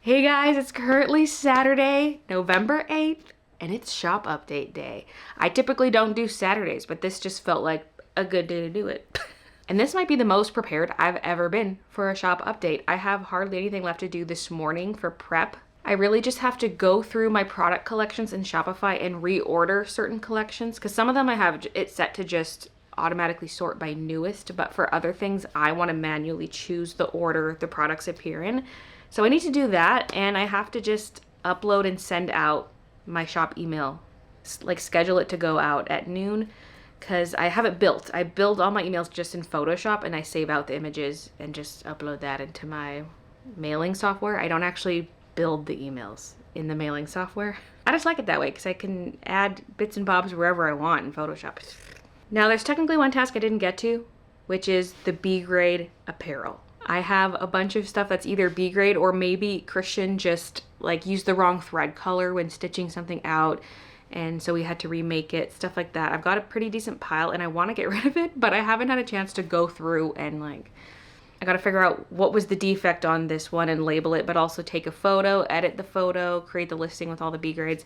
Hey guys, it's currently Saturday, November 8th, and it's shop update day. I typically don't do Saturdays, but this just felt like a good day to do it. And this might be the most prepared I've ever been for a shop update. I have hardly anything left to do this morning for prep. I really just have to go through my product collections in Shopify and reorder certain collections, because some of them I have it set to just automatically sort by newest, but for other things I want to manually choose the order the products appear in. So I need to do that, and I have to just upload and send out my shop email, like schedule it to go out at noon, because I have it built. I build all my emails just in Photoshop, and I save out the images and just upload that into my mailing software. I don't actually build the emails in the mailing software. I just like it that way because I can add bits and bobs wherever I want in Photoshop. Now there's technically one task I didn't get to, which is the B grade apparel. I have a bunch of stuff that's either B grade or maybe Christian just like used the wrong thread color when stitching something out, and so we had to remake it, stuff like that. I've got a pretty decent pile and I want to get rid of it, but I haven't had a chance to go through and I got to figure out what was the defect on this one and label it, but also take a photo, edit the photo, create the listing with all the B grades.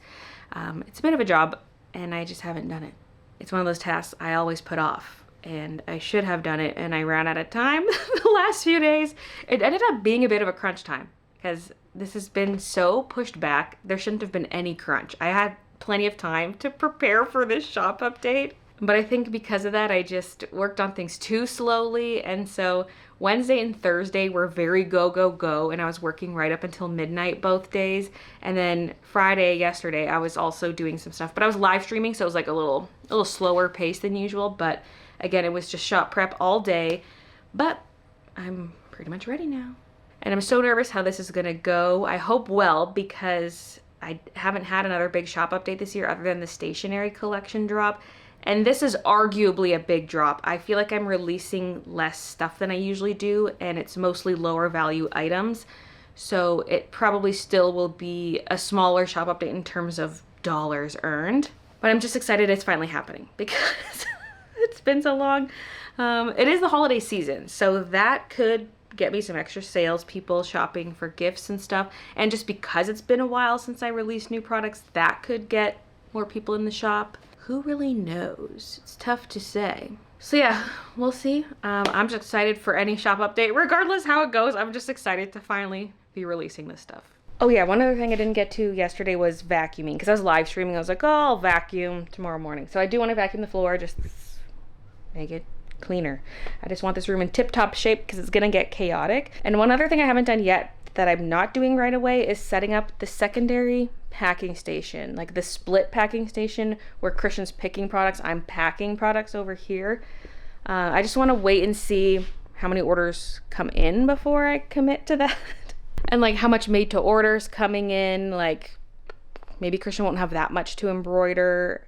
It's a bit of a job and I just haven't done it. It's one of those tasks I always put off, and I should have done it and I ran out of time the last few days. It ended up being a bit of a crunch time because this has been so pushed back. There shouldn't have been any crunch. I had plenty of time to prepare for this shop update, but I think because of that I just worked on things too slowly, and so Wednesday and Thursday were very go, go, go, and I was working right up until midnight both days. And then Friday, yesterday, I was also doing some stuff, but I was live streaming, so it was like a little slower pace than usual. But again, it was just shop prep all day, but I'm pretty much ready now. And I'm so nervous how this is gonna go. I hope well, because I haven't had another big shop update this year other than the stationery collection drop. And this is arguably a big drop. I feel like I'm releasing less stuff than I usually do, and it's mostly lower value items. So it probably still will be a smaller shop update in terms of dollars earned. But I'm just excited it's finally happening because it's been so long. It is the holiday season, so that could get me some extra sales, people shopping for gifts and stuff. And just because it's been a while since I released new products, that could get more people in the shop. Who really knows? It's tough to say. So yeah, we'll see. I'm just excited for any shop update. Regardless how it goes, I'm just excited to finally be releasing this stuff. Oh yeah, one other thing I didn't get to yesterday was vacuuming, because I was live streaming. I was like, oh, I'll vacuum tomorrow morning. So I do want to vacuum the floor, just make it cleaner. I just want this room in tip-top shape because it's gonna get chaotic. And one other thing I haven't done yet that I'm not doing right away is setting up the secondary packing station, like the split packing station where Christian's picking products, I'm packing products over here. I just want to wait and see how many orders come in before I commit to that. And like how much made to orders coming in, like maybe Christian won't have that much to embroider.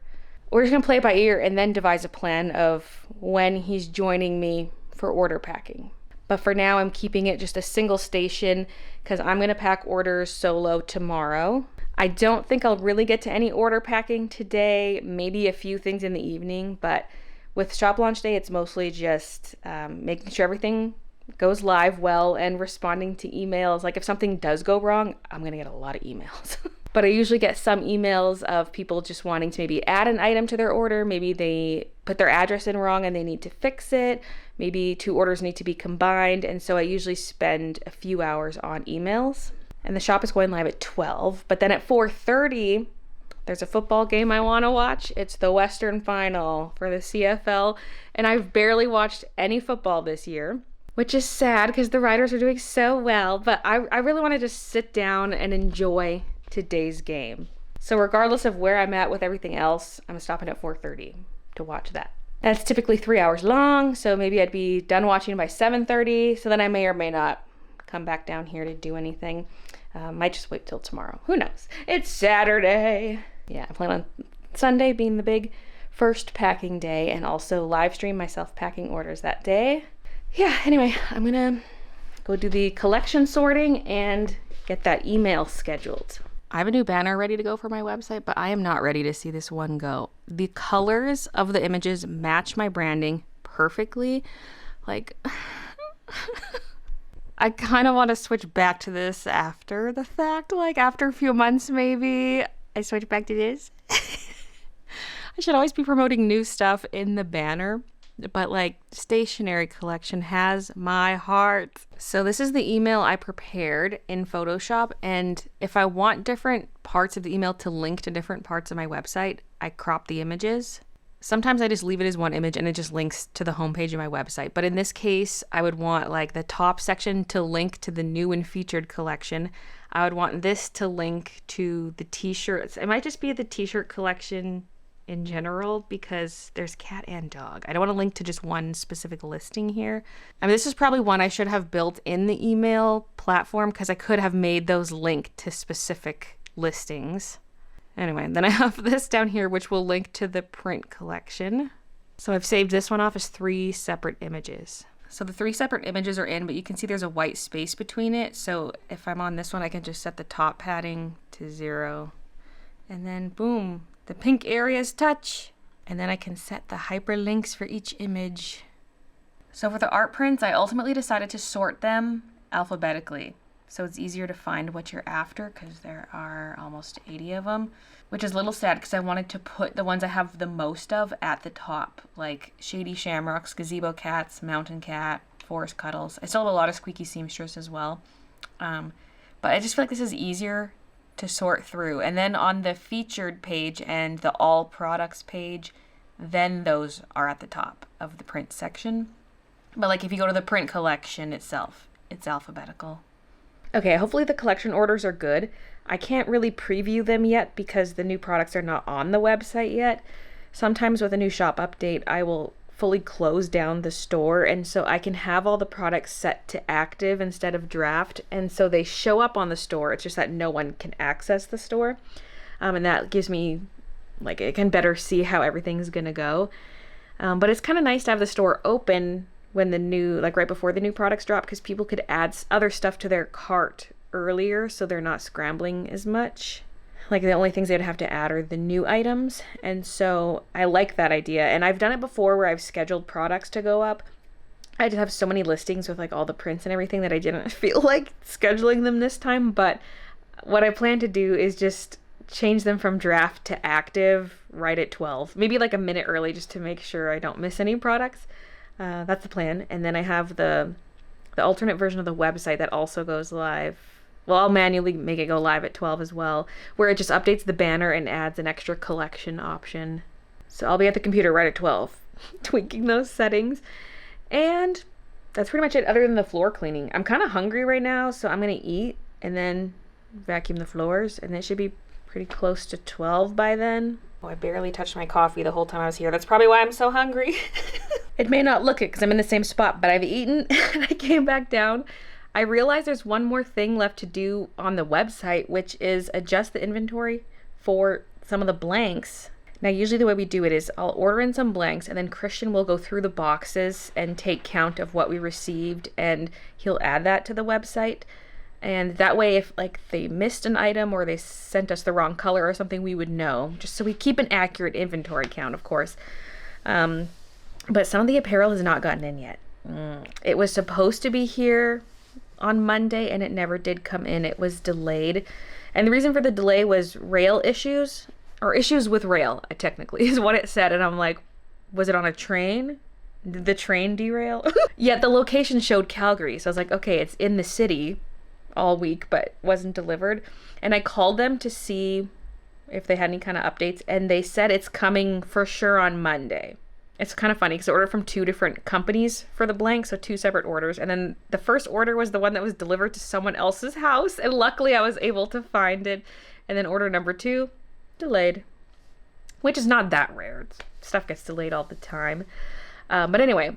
We're just gonna play it by ear and then devise a plan of when he's joining me for order packing. But for now, I'm keeping it just a single station because I'm gonna pack orders solo tomorrow. I don't think I'll really get to any order packing today, maybe a few things in the evening, but with shop launch day, it's mostly just making sure everything goes live well and responding to emails. Like if something does go wrong, I'm gonna get a lot of emails. But I usually get some emails of people just wanting to maybe add an item to their order. Maybe they put their address in wrong and they need to fix it. Maybe two orders need to be combined. And so I usually spend a few hours on emails. And the shop is going live at 12. But then at 4:30, there's a football game I want to watch. It's the Western Final for the CFL. And I've barely watched any football this year, which is sad because the Riders are doing so well. But I really want to just sit down and enjoy today's game. So regardless of where I'm at with everything else, I'm stopping at 4:30 to watch that. That's typically 3 hours long, so maybe I'd be done watching by 7:30, so then I may or may not come back down here to do anything. Might just wait till tomorrow. Who knows? It's Saturday. Yeah, I plan on Sunday being the big first packing day and also live stream myself packing orders that day. Yeah, anyway, I'm gonna go do the collection sorting and get that email scheduled. I have a new banner ready to go for my website, but I am not ready to see this one go. The colors of the images match my branding perfectly. Like, I kind of want to switch back to this after the fact, like after a few months maybe. I switch back to this. I should always be promoting new stuff in the banner, but like stationery collection has my heart. So this is the email I prepared in Photoshop, and if I want different parts of the email to link to different parts of my website, I crop the images. Sometimes I just leave it as one image and it just links to the homepage of my website. But in this case, I would want like the top section to link to the new and featured collection. I would want this to link to the t-shirts. It might just be the t-shirt collection in general because there's cat and dog. I don't want to link to just one specific listing here. I mean, this is probably one I should have built in the email platform because I could have made those link to specific listings. Anyway, then I have this down here, which will link to the print collection. So I've saved this one off as 3 separate images. So the 3 separate images are in, but you can see there's a white space between it. So if I'm on this one, I can just set the top padding to 0. And then boom, the pink areas touch. And then I can set the hyperlinks for each image. So for the art prints, I ultimately decided to sort them alphabetically. So it's easier to find what you're after because there are almost 80 of them, which is a little sad because I wanted to put the ones I have the most of at the top, like Shady Shamrocks, Gazebo Cats, Mountain Cat, Forest Cuddles. I still have a lot of Squeaky Seamstress as well. But I just feel like this is easier to sort through. And then on the featured page and the all products page, then those are at the top of the print section. But like if you go to the print collection itself, it's alphabetical. Okay, hopefully the collection orders are good. I can't really preview them yet because the new products are not on the website yet. Sometimes with a new shop update, I will fully close down the store, and so I can have all the products set to active instead of draft, and so they show up on the store. It's just that no one can access the store, and that gives me, like, I can better see how everything's gonna go. But it's kind of nice to have the store open when the new, like right before the new products drop, because people could add other stuff to their cart earlier so they're not scrambling as much. Like the only things they'd have to add are the new items. And so I like that idea. And I've done it before where I've scheduled products to go up. I just have so many listings with like all the prints and everything that I didn't feel like scheduling them this time. But what I plan to do is just change them from draft to active right at 12, maybe like a minute early just to make sure I don't miss any products. That's the plan. And then I have the alternate version of the website that also goes live. Well, I'll manually make it go live at 12 as well, where it just updates the banner and adds an extra collection option. So I'll be at the computer right at 12, tweaking those settings. And that's pretty much it other than the floor cleaning. I'm kind of hungry right now, so I'm going to eat and then vacuum the floors, and it should be pretty close to 12 by then. Oh, I barely touched my coffee the whole time I was here. That's probably why I'm so hungry. It may not look it because I'm in the same spot, but I've eaten and I came back down. I realized there's one more thing left to do on the website, which is adjust the inventory for some of the blanks. Now, usually the way we do it is I'll order in some blanks and then Christian will go through the boxes and take count of what we received, and he'll add that to the website. And that way, if like they missed an item or they sent us the wrong color or something, we would know, just so we keep an accurate inventory count, of course. But some of the apparel has not gotten in yet. It was supposed to be here on Monday and it never did come in. It was delayed. And the reason for the delay was rail issues, or issues with rail, technically, is what it said. And I'm like, was it on a train? Did the train derail? Yet the location showed Calgary. So I was like, okay, it's in the city all week, but wasn't delivered. And I called them to see if they had any kind of updates, and they said it's coming for sure on Monday. It's kind of funny because I ordered from 2 different companies for the blank, so 2 separate orders. And then the first order was the one that was delivered to someone else's house, and luckily I was able to find it. And then order number 2, delayed, which is not that rare. Stuff gets delayed all the time. But anyway,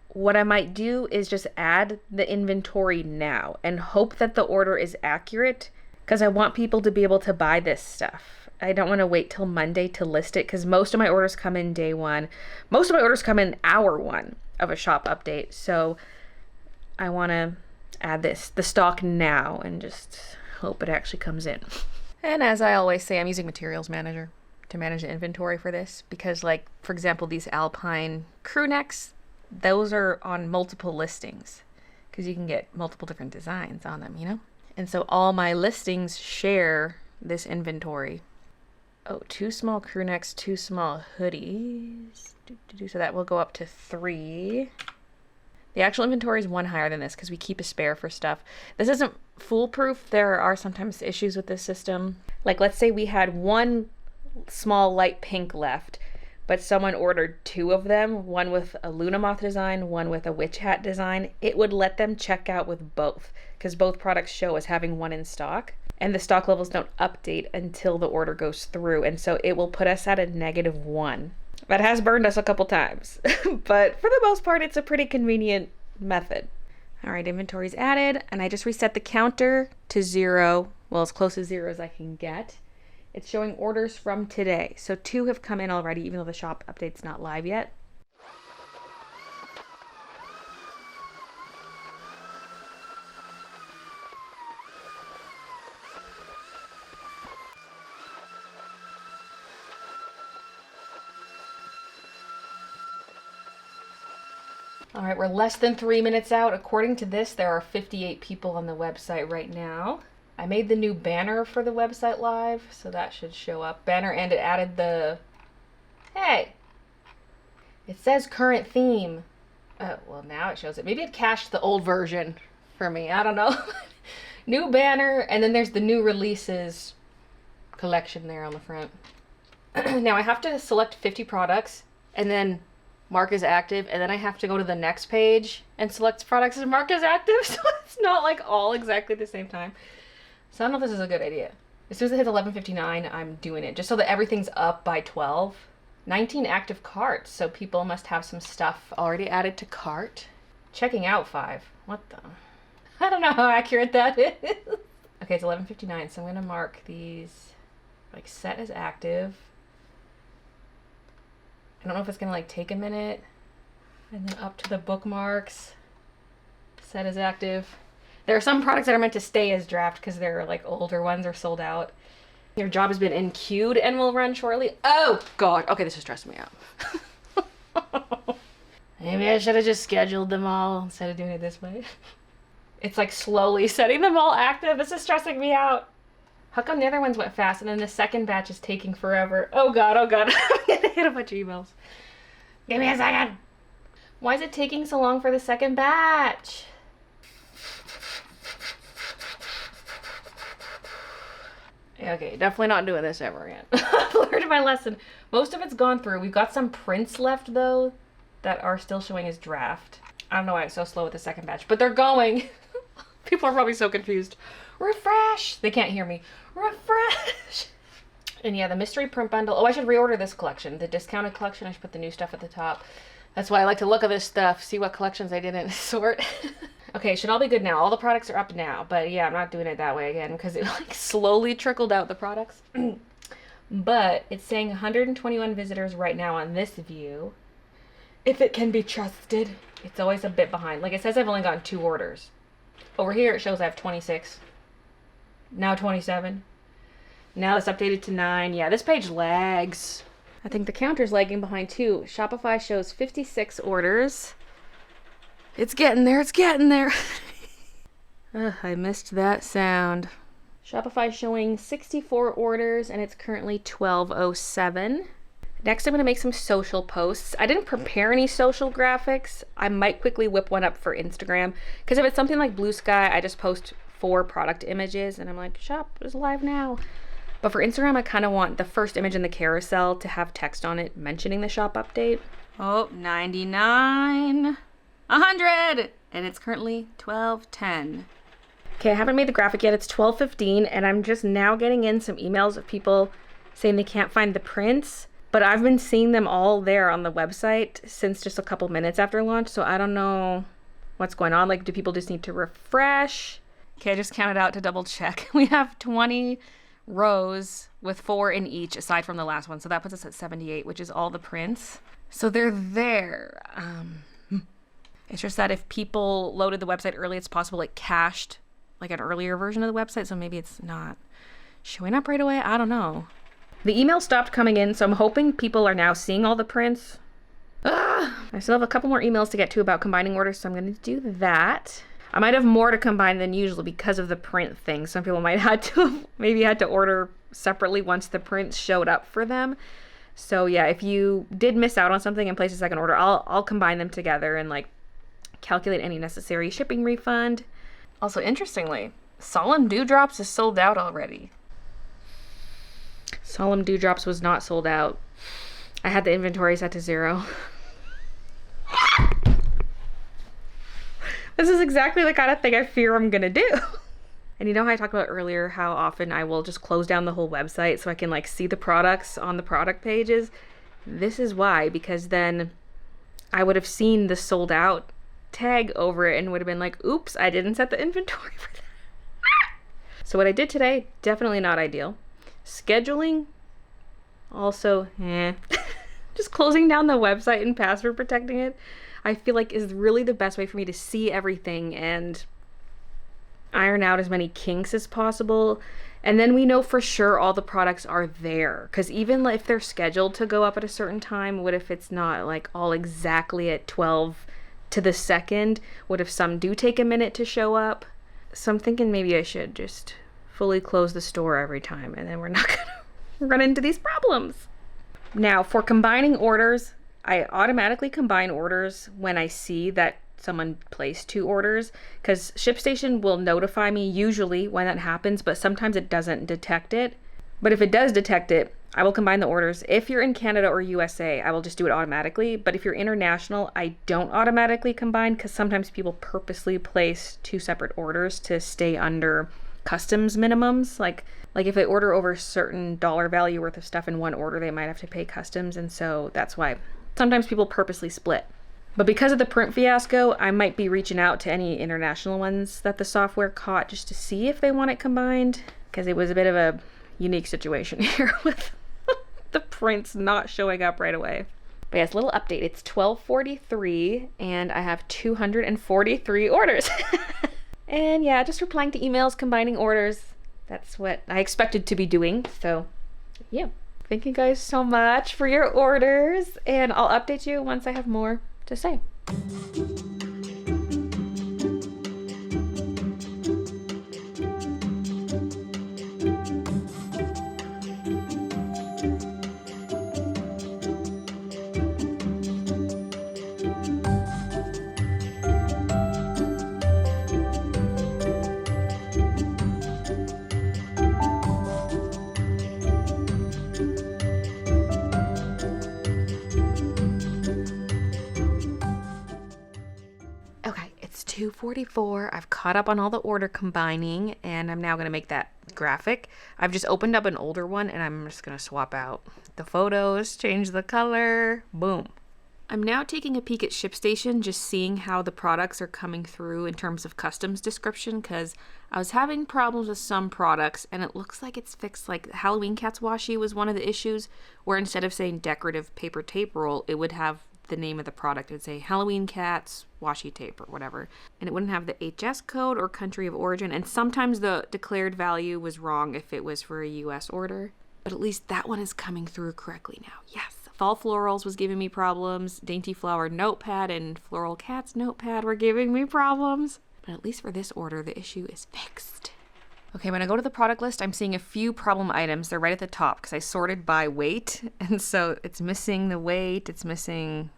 what I might do is just add the inventory now and hope that the order is accurate, because I want people to be able to buy this stuff. I don't want to wait till Monday to list it, because most of my orders come in day 1. Most of my orders come in hour 1 of a shop update. So I want to add the stock now and just hope it actually comes in. And as I always say, I'm using Materials Manager to manage the inventory for this, because like, for example, these Alpine crew necks, those are on multiple listings. because you can get multiple different designs on them, you know? And so all my listings share this inventory. Oh, 2 small crew necks, 2 small hoodies. So that will go up to 3. The actual inventory is 1 higher than this because we keep a spare for stuff. This isn't foolproof. There are sometimes issues with this system. Like, let's say we had 1 small light pink left, but someone ordered 2 of them, one with a Luna Moth design, one with a witch hat design. It would let them check out with both because both products show as having 1 in stock. And the stock levels don't update until the order goes through. And so it will put us at a -1. That has burned us a couple times, but for the most part, it's a pretty convenient method. All right, inventory's added, and I just reset the counter to 0, well, as close to 0 as I can get. It's showing orders from today. So 2 have come in already, even though the shop update's not live yet. All right, we're less than 3 minutes out. According to this, there are 58 people on the website right now. I made the new banner for the website live, so that should show up. Banner, and it added the... Hey! It says current theme. Oh, well, now it shows it. Maybe it cached the old version for me. I don't know. New banner, and then there's the new releases collection there on the front. Now, I have to select 50 products, and then mark as active, and then I have to go to the next page and select products as mark as active, so it's not like all exactly at the same time. So I don't know if this is a good idea. As soon as it hits 11:59, I'm doing it, just so that everything's up by 12. 19 active carts, so people must have some stuff already added to cart. Checking out 5. What the? I don't know how accurate that is. Okay, it's 11:59, so I'm gonna mark these like set as active. I don't know if it's gonna like take a minute. And then up to the bookmarks. Set as active. There are some products that are meant to stay as draft because they're like older ones are sold out. Your job has been in-queued and will run shortly. Oh God, okay, this is stressing me out. Maybe I should have just scheduled them all instead of doing it this way. It's like slowly setting them all active. This is stressing me out. How come the other ones went fast and then the second batch is taking forever? Oh God, oh God. I'm gonna hit a bunch of emails. Give me a second. Why is it taking so long for the second batch? Okay, definitely not doing this ever again. I've learned my lesson. Most of it's gone through. We've got some prints left though that are still showing as draft. I don't know why it's so slow with the second batch, but they're going. People are probably so confused. Refresh! They can't hear me. Refresh! And yeah, the mystery print bundle. Oh, I should reorder this collection. The discounted collection. I should put the new stuff at the top. That's why I like to look at this stuff, see what collections I didn't sort. Okay, should all be good now. All the products are up now. But yeah, I'm not doing it that way again because it like slowly trickled out the products. But it's saying 121 visitors right now on this view. If it can be trusted. It's always a bit behind. Like it says I've only gotten 2 orders. Over here it shows I have 26. Now 27. Now it's updated to 9. Yeah, this page lags. I think the counter's lagging behind too. Shopify shows 56 orders. It's getting there, it's getting there. I missed that sound. Shopify showing 64 orders and it's currently 12:07. Next, I'm going to make some social posts. I didn't prepare any social graphics. I might quickly whip one up for Instagram because if it's something like Blue Sky, I just post 4 product images and I'm like, shop is live now. But for Instagram, I kind of want the first image in the carousel to have text on it mentioning the shop update. Oh, 99, 100, and it's currently 12:10. Okay, I haven't made the graphic yet. It's 12:15, and I'm just now getting in some emails of people saying they can't find the prints. But I've been seeing them all there on the website since just a couple minutes after launch, so I don't know what's going on. Like, do people just need to refresh? Okay, I just counted out to double check. We have 20 rows with 4 in each aside from the last one, so that puts us at 78, which is all the prints. So they're there. It's just that if people loaded the website early, it's possible it cached like an earlier version of the website, so maybe it's not showing up right away. I don't know. The email stopped coming in, so I'm hoping people are now seeing all the prints. I still have a couple more emails to get to about combining orders, so I'm going to do that. I might have more to combine than usual because of the print thing. Some people might have to maybe had to order separately once the prints showed up for them. So yeah, if you did miss out on something and place a second order, I'll combine them together and like calculate any necessary shipping refund. Also, interestingly, Solemn Dewdrops is sold out already. Solemn Dewdrops was not sold out. I had the inventory set to 0. This is exactly the kind of thing I fear I'm gonna do. And you know how I talked about earlier how often I will just close down the whole website so I can like see the products on the product pages? This is why, because then I would have seen the sold out tag over it and would have been like, oops, I didn't set the inventory for that. So what I did today, definitely not ideal. Scheduling, also, just closing down the website and password protecting it, I feel like is really the best way for me to see everything and iron out as many kinks as possible. And then we know for sure all the products are there. Because even if they're scheduled to go up at a certain time, what if it's not like all exactly at 12 to the second? What if some do take a minute to show up? So I'm thinking maybe I should just fully close the store every time and then we're not gonna run into these problems. Now for combining orders, I automatically combine orders when I see that someone placed 2 orders, because ShipStation will notify me usually when that happens, but sometimes it doesn't detect it. But if it does detect it, I will combine the orders. If you're in Canada or USA, I will just do it automatically. But if you're international, I don't automatically combine because sometimes people purposely place 2 separate orders to stay under customs minimums. Like if they order over a certain dollar value worth of stuff in one order, they might have to pay customs. And so that's why sometimes people purposely split. But because of the print fiasco, I might be reaching out to any international ones that the software caught just to see if they want it combined, because it was a bit of a unique situation here with the prints not showing up right away. But yes, little update. It's 12:43 and I have 243 orders. And yeah, just replying to emails, combining orders. That's what I expected to be doing. So yeah, thank you guys so much for your orders, and I'll update you once I have more to say. Okay, it's 2:44. I've caught up on all the order combining, and I'm now going to make that graphic. I've just opened up an older one, and I'm just going to swap out the photos, change the color, boom. I'm now taking a peek at ShipStation, just seeing how the products are coming through in terms of customs description, because I was having problems with some products, and it looks like it's fixed. Like Halloween Cats washi was one of the issues, where instead of saying decorative paper tape roll, it would have the name of the product. It would say Halloween Cats washi tape or whatever, and it wouldn't have the HS code or country of origin, and sometimes the declared value was wrong if it was for a US order, but at least that one is coming through correctly now. Yes. Fall Florals was giving me problems. Dainty Flower Notepad and Floral Cats Notepad were giving me problems, but at least for this order the issue is fixed. Okay, when I go to the product list, I'm seeing a few problem items. They're right at the top because I sorted by weight, and so it's missing the weight, it's missing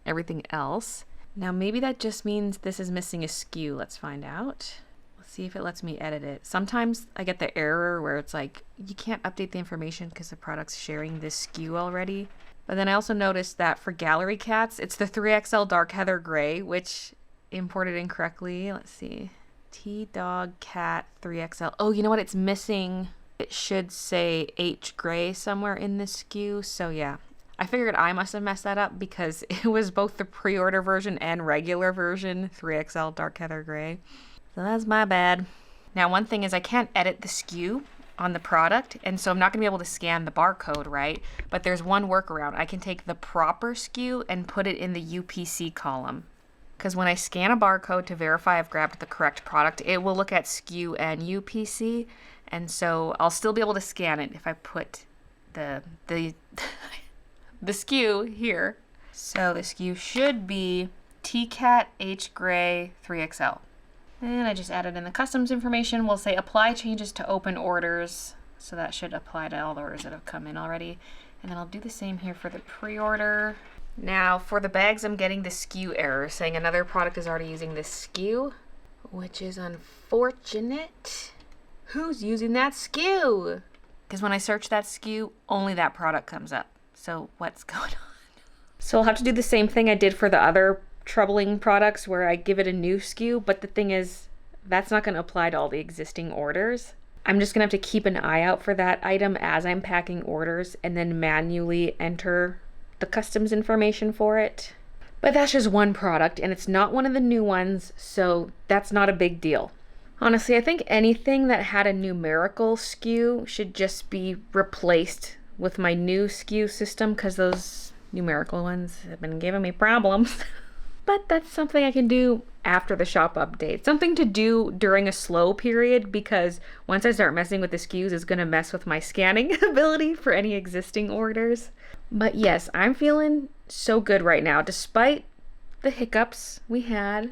everything else. Now maybe that just means this is missing a SKU. Let's find out. Let's see if it lets me edit it. Sometimes I get the error where it's like, you can't update the information because the product's sharing this SKU already. But then I also noticed that for Gallery Cats, it's the 3XL Dark Heather Gray, which imported incorrectly. Let's see. T-Dog Cat 3XL. Oh, you know what? It's missing. It should say H Gray somewhere in the SKU. So yeah. I figured I must have messed that up because it was both the pre-order version and regular version, 3XL Dark Heather Gray. So that's my bad. Now, one thing is I can't edit the SKU on the product, and so I'm not going to be able to scan the barcode, right? But there's one workaround. I can take the proper SKU and put it in the UPC column. Because when I scan a barcode to verify I've grabbed the correct product, it will look at SKU and UPC, and so I'll still be able to scan it if I put the SKU here. So the SKU should be TCAT H Gray 3XL. And I just added in the customs information. We'll say apply changes to open orders. So that should apply to all the orders that have come in already. And then I'll do the same here for the pre-order. Now for the bags, I'm getting the SKU error saying another product is already using this SKU, which is unfortunate. Who's using that SKU? Because when I search that SKU, only that product comes up. So what's going on? So I'll have to do the same thing I did for the other troubling products where I give it a new SKU, but the thing is, that's not going to apply to all the existing orders. I'm just going to have to keep an eye out for that item as I'm packing orders and then manually enter the customs information for it. But that's just one product and it's not one of the new ones, so that's not a big deal. Honestly, I think anything that had a numerical SKU should just be replaced with my new SKU system because those numerical ones have been giving me problems. But that's something I can do after the shop update. Something to do during a slow period because once I start messing with the SKUs, it's going to mess with my scanning ability for any existing orders. But yes, I'm feeling so good right now despite the hiccups we had.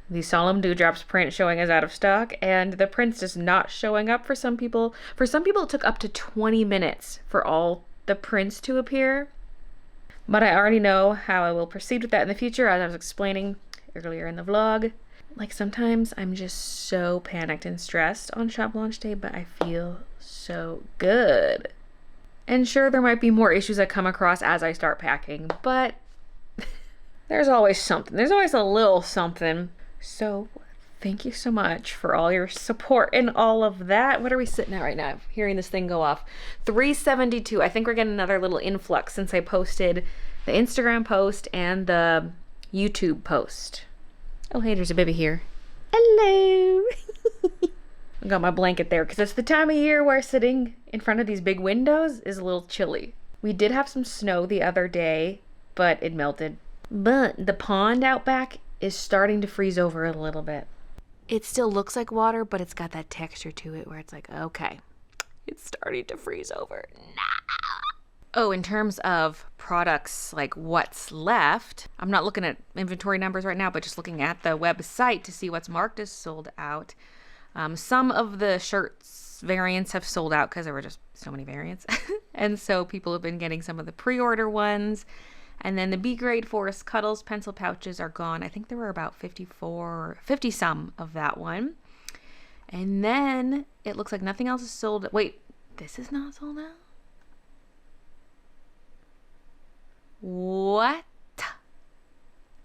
The Solemn Dewdrops print showing is out of stock and the print's just not showing up for some people. For some people, it took up to 20 minutes for all the prints to appear. But I already know how I will proceed with that in the future, as I was explaining earlier in the vlog. Like sometimes I'm just so panicked and stressed on shop launch day, but I feel so good. And sure, there might be more issues I come across as I start packing, but there's always something. There's always a little something. So thank you so much for all your support and all of that. What are we sitting at right now? Hearing this thing go off. 372. I think we're getting another little influx since I posted the Instagram post and the YouTube post. Oh, hey, there's a baby here. Hello. I got my blanket there because it's the time of year where sitting in front of these big windows is a little chilly. We did have some snow the other day, but it melted. But the pond out back is starting to freeze over a little bit. It still looks like water, but it's got that texture to it where it's like, okay, it's starting to freeze over. Oh, in terms of products, like what's left, I'm not looking at inventory numbers right now, but just looking at the website to see what's marked as sold out. Some of the shirts variants have sold out because there were just so many variants. And so people have been getting some of the pre-order ones. And then the B grade Forest Cuddles pencil pouches are gone. I think there were about 50 some of that one. And then it looks like nothing else is sold. Wait, this is not sold out? What?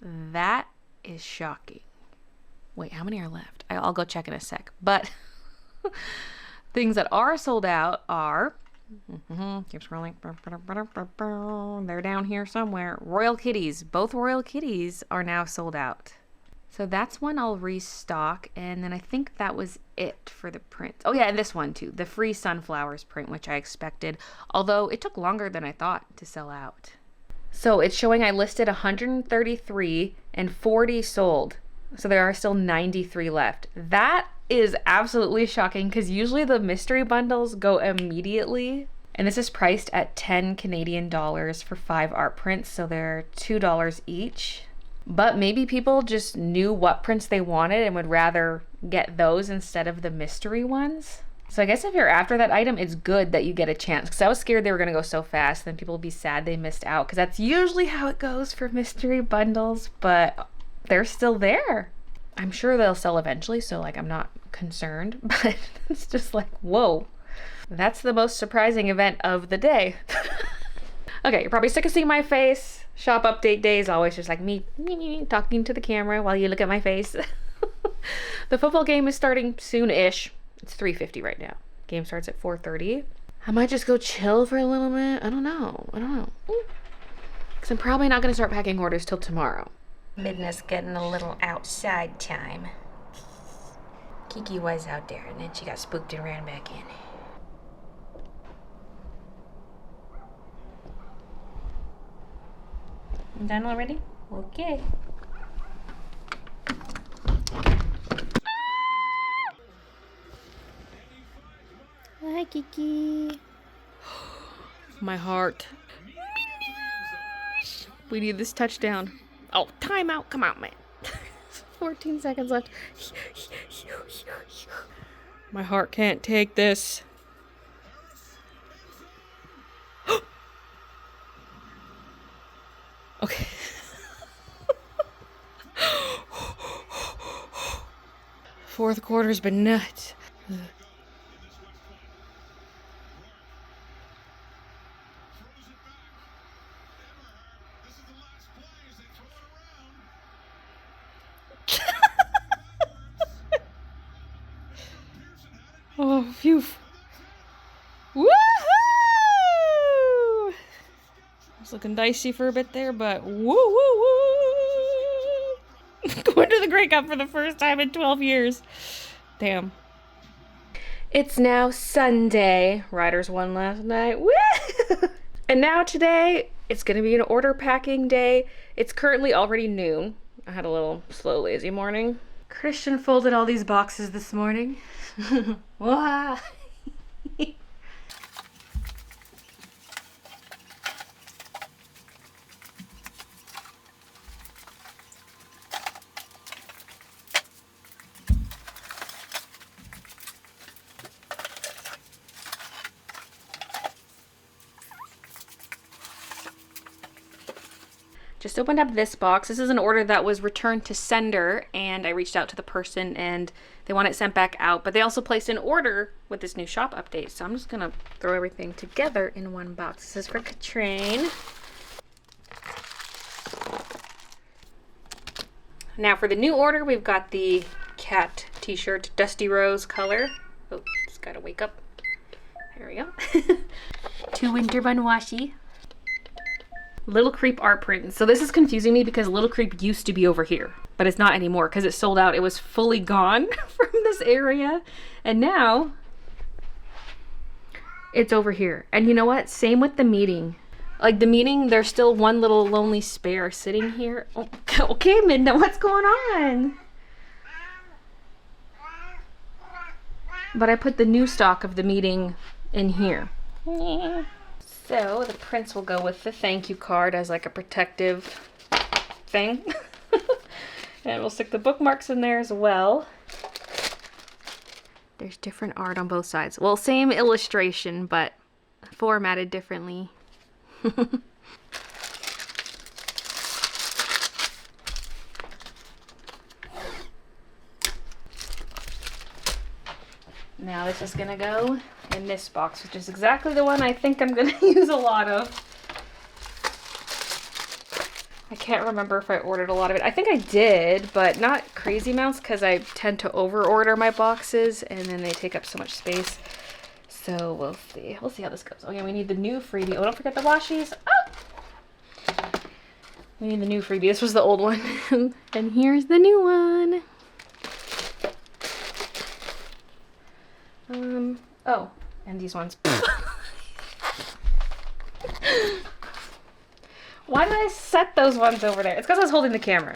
That is shocking. Wait, how many are left? I'll go check in a sec. But things that are sold out are... keep scrolling. They're down here somewhere. Royal Kitties. Both Royal Kitties are now sold out. So that's one I'll restock. And then I think that was it for the print. Oh yeah, and this one too. The Free Sunflowers print, which I expected. Although it took longer than I thought to sell out. So it's showing I listed 133 and 40 sold. So there are still 93 left. That is absolutely shocking because usually the mystery bundles go immediately. And this is priced at 10 Canadian dollars for 5 art prints. So they're $2 each. But maybe people just knew what prints they wanted and would rather get those instead of the mystery ones. So I guess if you're after that item, it's good that you get a chance. Because I was scared they were going to go so fast. Then people would be sad they missed out. Because that's usually how it goes for mystery bundles. But they're still there. I'm sure they'll sell eventually. So like I'm not concerned. But it's just like, whoa. That's the most surprising event of the day. Okay, you're probably sick of seeing my face. Shop update day is always just like me talking to the camera while you look at my face. The football game is starting soon-ish. It's 3:50 right now. Game starts at 4:30. I might just go chill for a little bit. I don't know. Because I'm probably not going to start packing orders till tomorrow. Midna's getting a little outside time. Kiki was out there and then she got spooked and ran back in. Done already? Okay. Hi, Kiki. My heart. We need this touchdown. Oh, timeout. Come on, man. 14 seconds left. My heart can't take this. Okay. Fourth quarter's been nuts. Oh, phew. Woohoo! It's looking dicey for a bit there, but woo woo woo! Going to the Grey Cup for the first time in 12 years. Damn. It's now Sunday. Riders won last night. Woo! And now today, it's gonna be an order packing day. It's currently already noon. I had a little slow, lazy morning. Christian folded all these boxes this morning. Wow. Just opened up this box. This is an order that was returned to sender, and I reached out to the person and they want it sent back out, but they also placed an order with this new shop update. So I'm just gonna throw everything together in one box. This is for Katrine. Now for the new order, we've got the cat t-shirt, Dusty Rose color. Oh, just gotta wake up. There we go. 2 Winter Bun Washi. Little Creep art print. So this is confusing me because Little Creep used to be over here, but it's not anymore because it sold out. It was fully gone from this area. And now it's over here. And you know what? Same with the meeting. Like the meeting, there's still one little lonely spare sitting here. Oh, okay, Midna, what's going on? But I put the new stock of the meeting in here. So the prints will go with the thank you card as like a protective thing. And we'll stick the bookmarks in there as well. There's different art on both sides. Well, same illustration, but formatted differently. Now this is gonna go in this box, which is exactly the one I think I'm gonna use a lot of. I can't remember if I ordered a lot of it. I think I did, but not crazy amounts because I tend to over order my boxes and then they take up so much space. So we'll see. We'll see how this goes. Okay, we need the new freebie. Oh, don't forget the washies. Oh! We need the new freebie. This was the old one. And here's the new one. Oh, and these ones. Why did I set those ones over there? It's because I was holding the camera.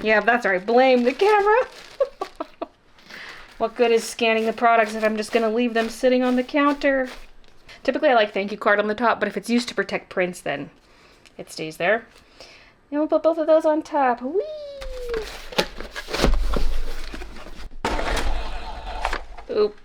Yeah, that's right. Blame the camera. What good is scanning the products if I'm just going to leave them sitting on the counter? Typically, I like thank you card on the top, but if it's used to protect prints, then it stays there. And we'll put both of those on top. Whee! Oop.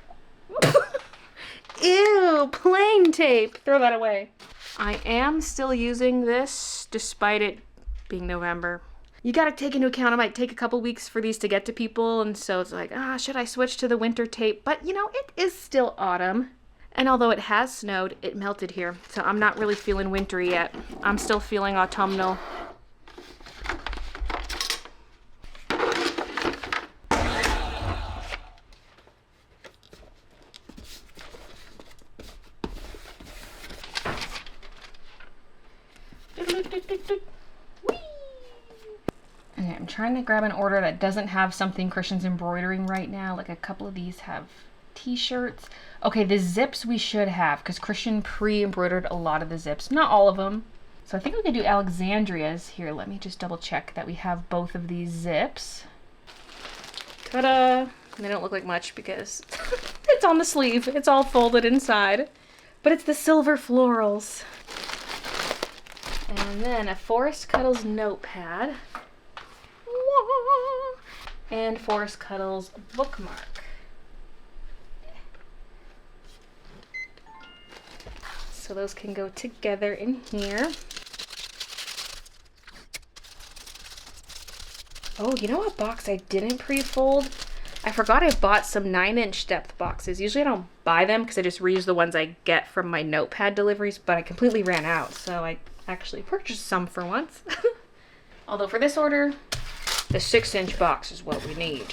Ew, plain tape. Throw that away. I am still using this despite it being November. You gotta take into account it might take a couple weeks for these to get to people, and so it's like, should I switch to the winter tape? But you know, it is still autumn. And although it has snowed, it melted here. So I'm not really feeling wintry yet. I'm still feeling autumnal. Okay, I'm trying to grab an order that doesn't have something Christian's embroidering right now. Like a couple of these have t-shirts. Okay, the zips we should have because Christian pre-embroidered a lot of the zips. Not all of them. So I think we could do Alexandria's. Here, let me just double check that we have both of these zips. Ta-da! They don't look like much because it's on the sleeve. It's all folded inside. But it's the silver florals. And then a Forest Cuddles notepad. and Forrest Cuddles bookmark. So those can go together in here. Oh, you know what box I didn't pre-fold? I forgot I bought some 9-inch depth boxes. Usually I don't buy them because I just reuse the ones I get from my notepad deliveries, but I completely ran out, so I actually purchased some for once. Although for this order, the 6-inch box is what we need.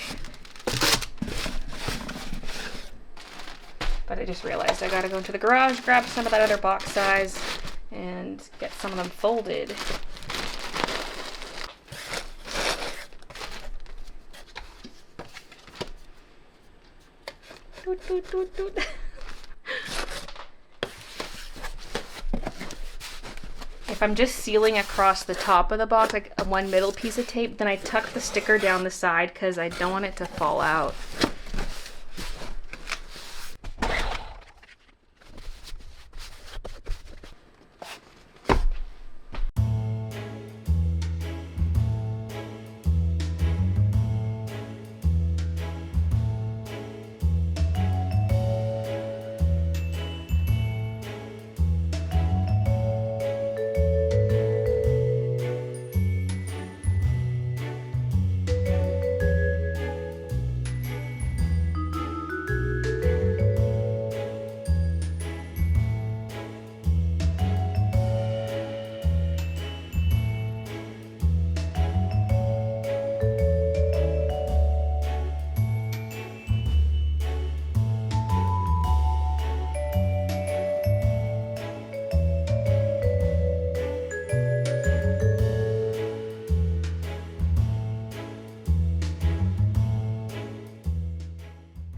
But I just realized I gotta go into the garage, grab some of that other box size, and get some of them folded. Doot, doot, doot, doot. If I'm just sealing across the top of the box, like one middle piece of tape, then I tuck the sticker down the side because I don't want it to fall out.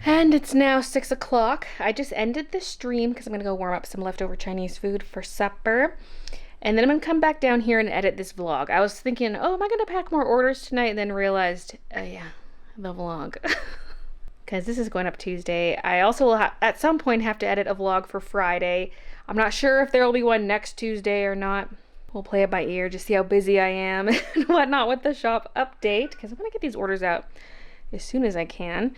And it's now 6 o'clock. I just ended the stream because I'm gonna go warm up some leftover Chinese food for supper. And then I'm gonna come back down here and edit this vlog. I was thinking, oh, am I gonna pack more orders tonight? And then realized, yeah, the vlog. Because this is going up Tuesday. I also will at some point have to edit a vlog for Friday. I'm not sure if there will be one next Tuesday or not. We'll play it by ear, just see how busy I am and whatnot with the shop update. Because I'm gonna get these orders out as soon as I can.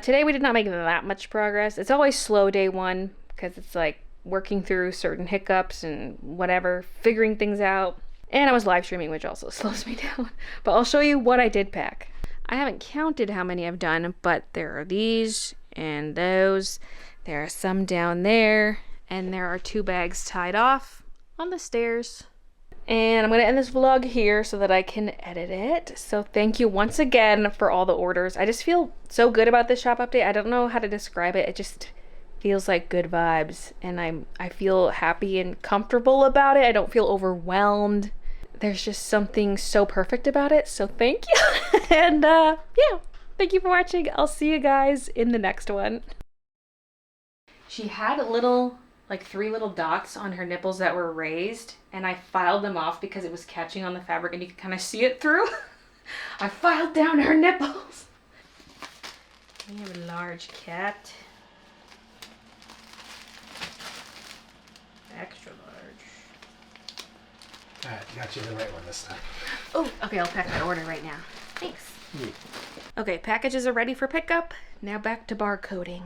Today we did not make that much progress. It's always slow day one because it's like working through certain hiccups and whatever, figuring things out. And I was live streaming, which also slows me down. But I'll show you what I did pack. I haven't counted how many I've done, but there are these and those. There are some down there, and there are 2 bags tied off on the stairs. And I'm going to end this vlog here so that I can edit it. So thank you once again for all the orders. I just feel so good about this shop update. I don't know how to describe it. It just feels like good vibes. And I feel happy and comfortable about it. I don't feel overwhelmed. There's just something so perfect about it. So thank you. And yeah, thank you for watching. I'll see you guys in the next one. She had little... like 3 little dots on her nipples that were raised, and I filed them off because it was catching on the fabric and you could kind of see it through. I filed down her nipples. We have a large cat. Extra large. Alright, got you the right one this time. Oh, okay, I'll pack my order right now. Thanks. Okay, packages are ready for pickup. Now back to barcoding.